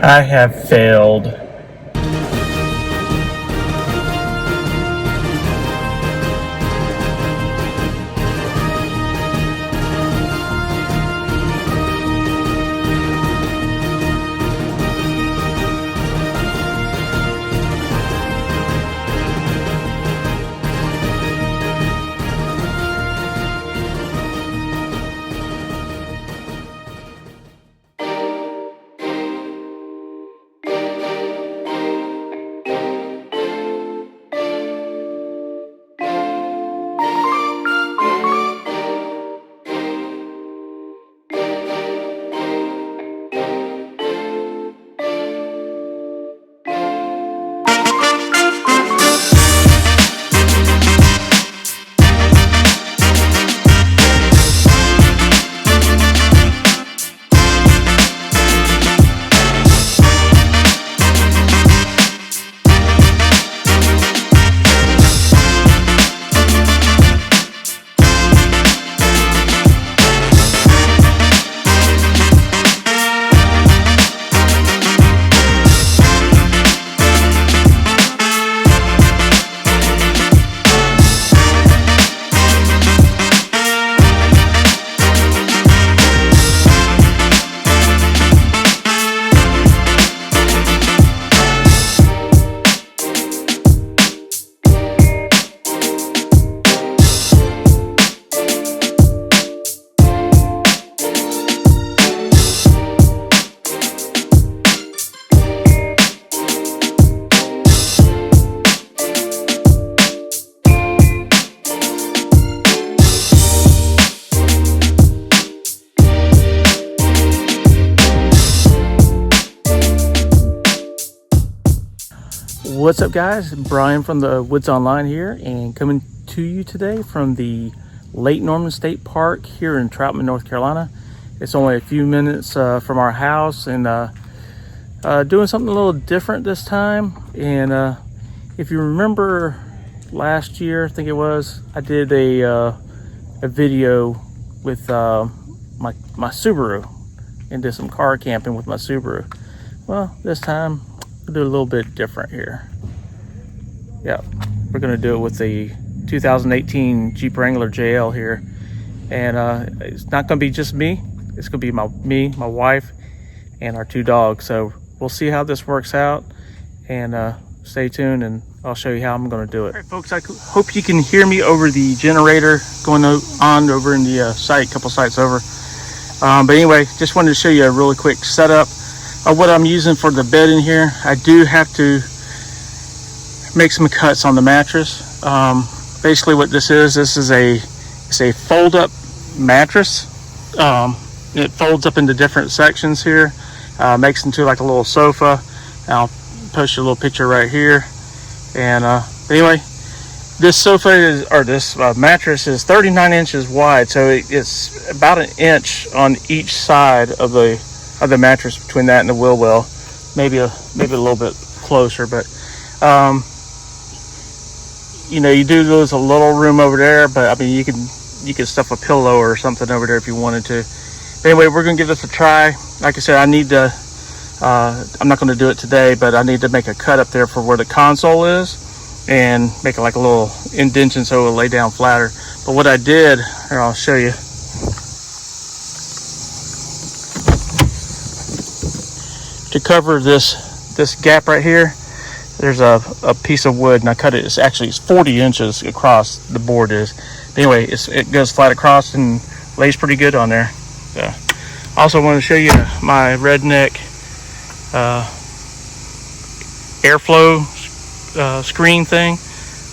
I have failed. What's up, guys? Brian from the Woods Online here, and coming to you today from the Lake Norman State Park here in Troutman, North Carolina. It's only a few minutes from our house, and doing something a little different this time. And if you remember last year, I think it was, I did a video with my Subaru, and did some car camping with my Subaru. Well, this time we'll do a little bit different here. Yeah, we're gonna do it with the 2018 Jeep Wrangler JL here, and it's not gonna be just me. It's gonna be my wife, and our two dogs. So we'll see how this works out, and stay tuned, and I'll show you how I'm gonna do it. All right, folks, I hope you can hear me over the generator going on over in the site, couple sites over. But anyway, just wanted to show you a really quick setup of what I'm using for the bed in here. I do have to make some cuts on the mattress. Basically what this is a fold-up mattress. It folds up into different sections here, makes into like a little sofa. I'll post you a little picture right here. And anyway, this sofa this mattress is 39 inches wide, so it's about an inch on each side of the mattress between that and the wheel well. Maybe a little bit closer, but you know, you do lose a little room over there, but I mean, you can stuff a pillow or something over there if you wanted to. But anyway, we're gonna give this a try. Like I said, I need to I'm not gonna do it today, but I need to make a cut up there for where the console is and make it like a little indentation so it'll lay down flatter. But what I did here, I'll show you. To cover this gap right here, there's a piece of wood, and I cut it. It's 40 inches across, the board is. But anyway, it goes flat across and lays pretty good on there. So, also want to show you my Redneck airflow screen thing.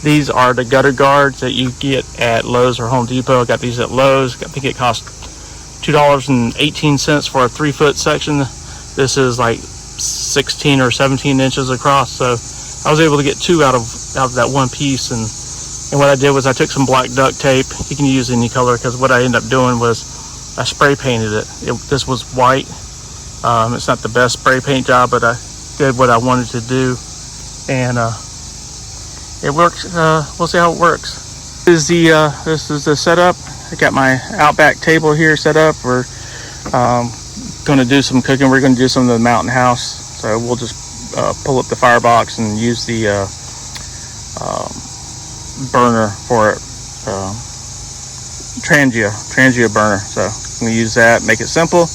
These are the gutter guards that you get at Lowe's or Home Depot. I got these at Lowe's. I think it cost $2.18 for a 3-foot section. This is like 16 or 17 inches across, so I was able to get two out of that one piece. And what I did was I took some black duct tape. You can use any color, because what I ended up doing was I spray painted it. This was white. It's not the best spray paint job, but I did what I wanted to do, and it works. We'll see how it works. This is the setup. I got my Outback table here set up. We're going to do some cooking. We're going to do some of the Mountain House So we'll just pull up the firebox and use the burner for it, Trangia burner. So I'm going to use that, make it simple.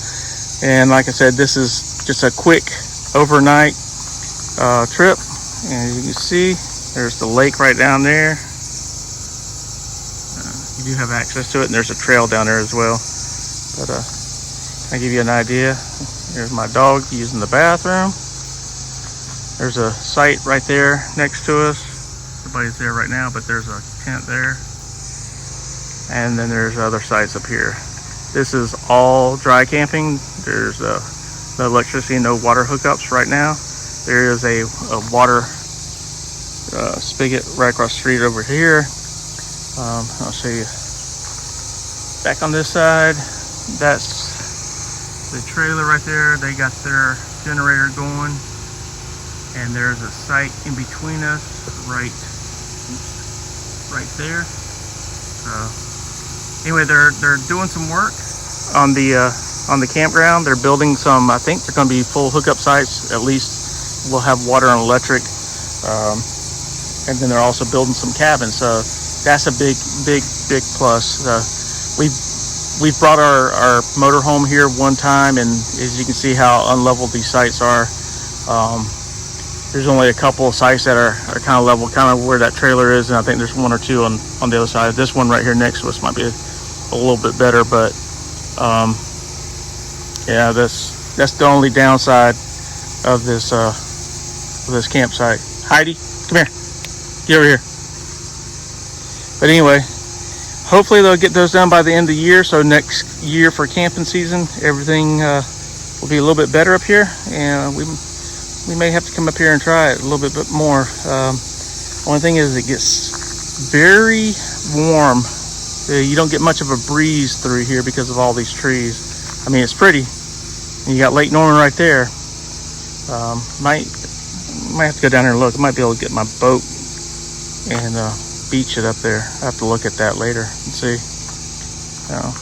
And like I said, this is just a quick overnight trip. And you can see there's the lake right down there. You do have access to it, and there's a trail down there as well. But I'll give you an idea. Here's my dog using the bathroom. There's a site right there next to us. Nobody's there right now, but there's a tent there. And then there's other sites up here. This is all dry camping. There's no electricity, no water hookups right now. There is a water spigot right across the street over here. I'll show you back on this side. That's the trailer right there. They got their generator going, and there's a site in between us right there. Anyway, they're doing some work on the campground. They're building some. I think they're going to be full hookup sites. At least we'll have water and electric, and then they're also building some cabins. So that's a big plus. We've brought our motorhome here one time, and as you can see how unlevel these sites are. There's only a couple of sites that are kind of level, kind of where that trailer is, and I think there's one or two on the other side. This one right here next to us might be a little bit better, but yeah, that's the only downside of this campsite. Heidi, come here, get over here. But anyway, hopefully they'll get those done by the end of the year, so next year for camping season, everything will be a little bit better up here, and we may have to come up here and try it a little bit more. Only thing is it gets very warm. You don't get much of a breeze through here because of all these trees. I mean, it's pretty. And you got Lake Norman right there. Might have to go down there and look. I might be able to get my boat and beach it up there. I have to look at that later and see.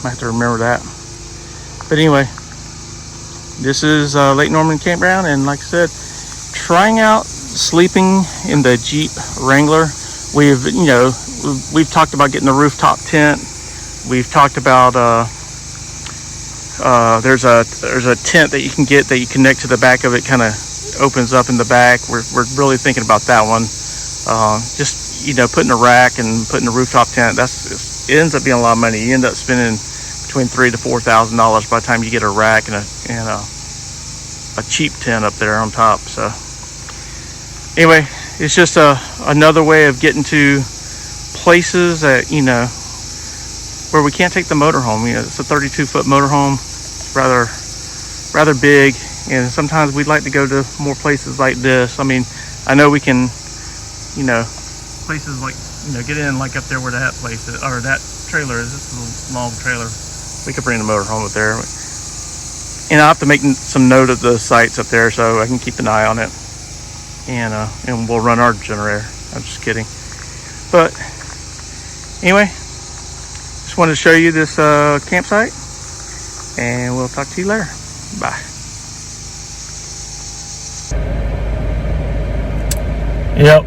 Might have to remember that. But anyway, this is Lake Norman Campground, and like I said, trying out sleeping in the Jeep Wrangler. We've talked about getting the rooftop tent. We've talked about there's a tent that you can get that you connect to the back of it, kind of opens up in the back. We're really thinking about that one. Just putting a rack and putting a rooftop tent. It ends up being a lot of money. You end up spending between $3,000 to $4,000 by the time you get a rack and a cheap tent up there on top. So anyway, it's just another way of getting to places that where we can't take the motorhome. It's a 32-foot motorhome. It's rather big, and sometimes we'd like to go to more places like this. I mean, I know we can, places like get in like up there where that place is, or that trailer is. This is a long trailer. We could bring the motorhome up there. And I'll have to make some note of the sites up there so I can keep an eye on it. And we'll run our generator. I'm just kidding. But anyway, just wanted to show you this campsite. And we'll talk to you later. Bye. Yep.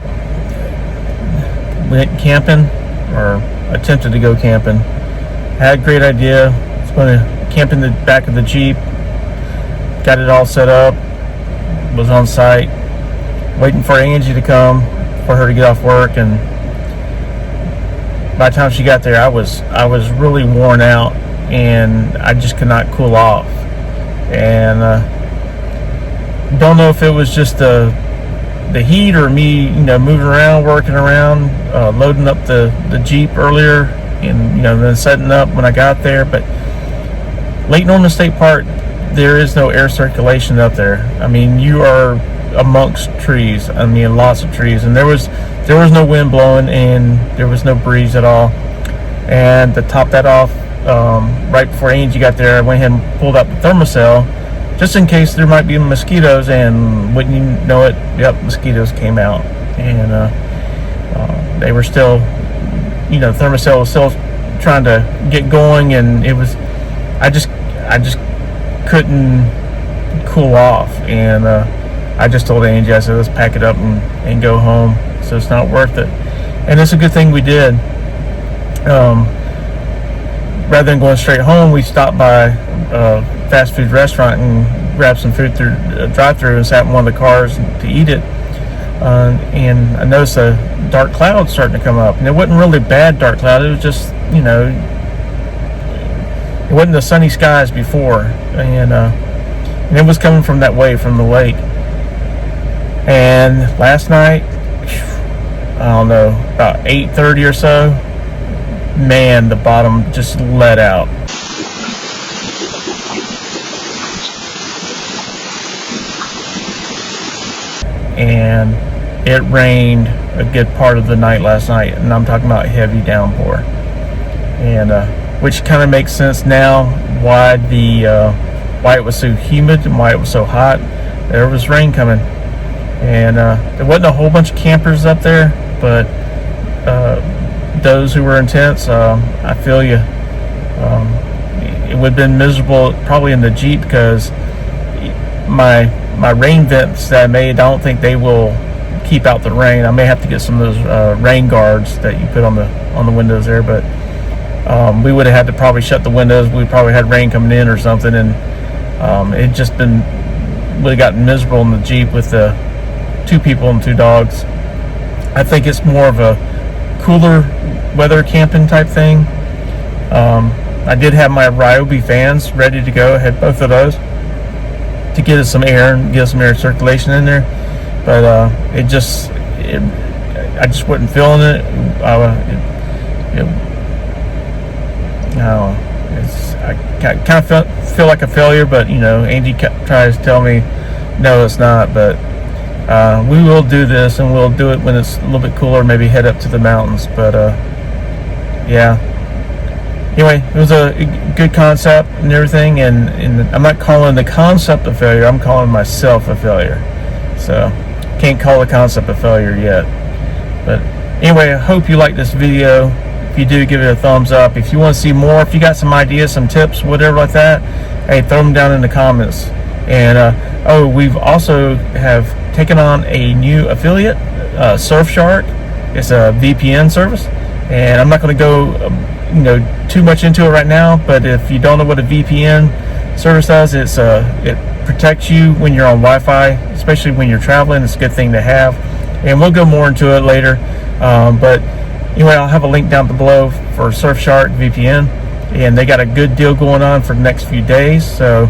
Went camping, or attempted to go camping. Had a great idea. Was going to camp in the back of the Jeep. Got it all set up. Was on site, waiting for Angie to come, for her to get off work, and by the time she got there, I was really worn out, and I just could not cool off. And don't know if it was just the heat or me, moving around, working around, loading up the Jeep earlier, and then setting up when I got there. But Lake Norman State Park, there is no air circulation up there. I mean, you are amongst trees. I mean, lots of trees, and there was no wind blowing, and there was no breeze at all. And to top that off, right before Angie got there, I went ahead and pulled out the thermocell just in case there might be mosquitoes, and wouldn't you know it, yep, mosquitoes came out. And they were still, thermocell was still trying to get going, and it was, I just couldn't cool off. And I just told Angie, I said, let's pack it up and go home. So it's not worth it. And it's a good thing we did. Rather than going straight home, we stopped by a fast food restaurant and grabbed some food through a drive-through and sat in one of the cars to eat it. And I noticed a dark cloud starting to come up, and it wasn't really bad dark cloud. It was just, you know, it wasn't the sunny skies before, and it was coming from that way from the lake. And last night, I don't know, about 8:30 or so, man, the bottom just let out. And it rained a good part of the night last night, and I'm talking about heavy downpour. And which kind of makes sense now why why it was so humid and why it was so hot. There was rain coming, and there wasn't a whole bunch of campers up there, but those who were in tents, I feel you. It would have been miserable probably in the Jeep, because my rain vents that I made, I don't think they will keep out the rain. I may have to get some of those rain guards that you put on the windows there, but we would have had to probably shut the windows. We probably had rain coming in or something, and it just would have gotten miserable in the Jeep with the 2 people and 2 dogs. I think it's more of a cooler weather camping type thing. I did have my Ryobi fans ready to go. I had both of those to get us some air and get us some air circulation in there, but I just wasn't feeling it. I kind of feel like a failure, but you know, Angie tries to tell me no, it's not. But we will do this, and we'll do it when it's a little bit cooler. Maybe head up to the mountains. But yeah. Anyway, it was a good concept and everything, and I'm not calling the concept a failure. I'm calling myself a failure. So can't call the concept a failure yet. But anyway, I hope you like this video. If you do, give it a thumbs up. If you want to see more, if you got some ideas, some tips, whatever like that, hey, throw them down in the comments. And we've also have taken on a new affiliate, Surfshark. It's a VPN service, and I'm not going to go too much into it right now, but if you don't know what a VPN service does, it protects you when you're on Wi-Fi, especially when you're traveling. It's a good thing to have, and we'll go more into it later. But anyway, I'll have a link down below for Surfshark VPN, and they got a good deal going on for the next few days, so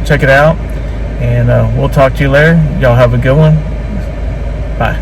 check it out, and we'll talk to you later. Y'all have a good one. Bye.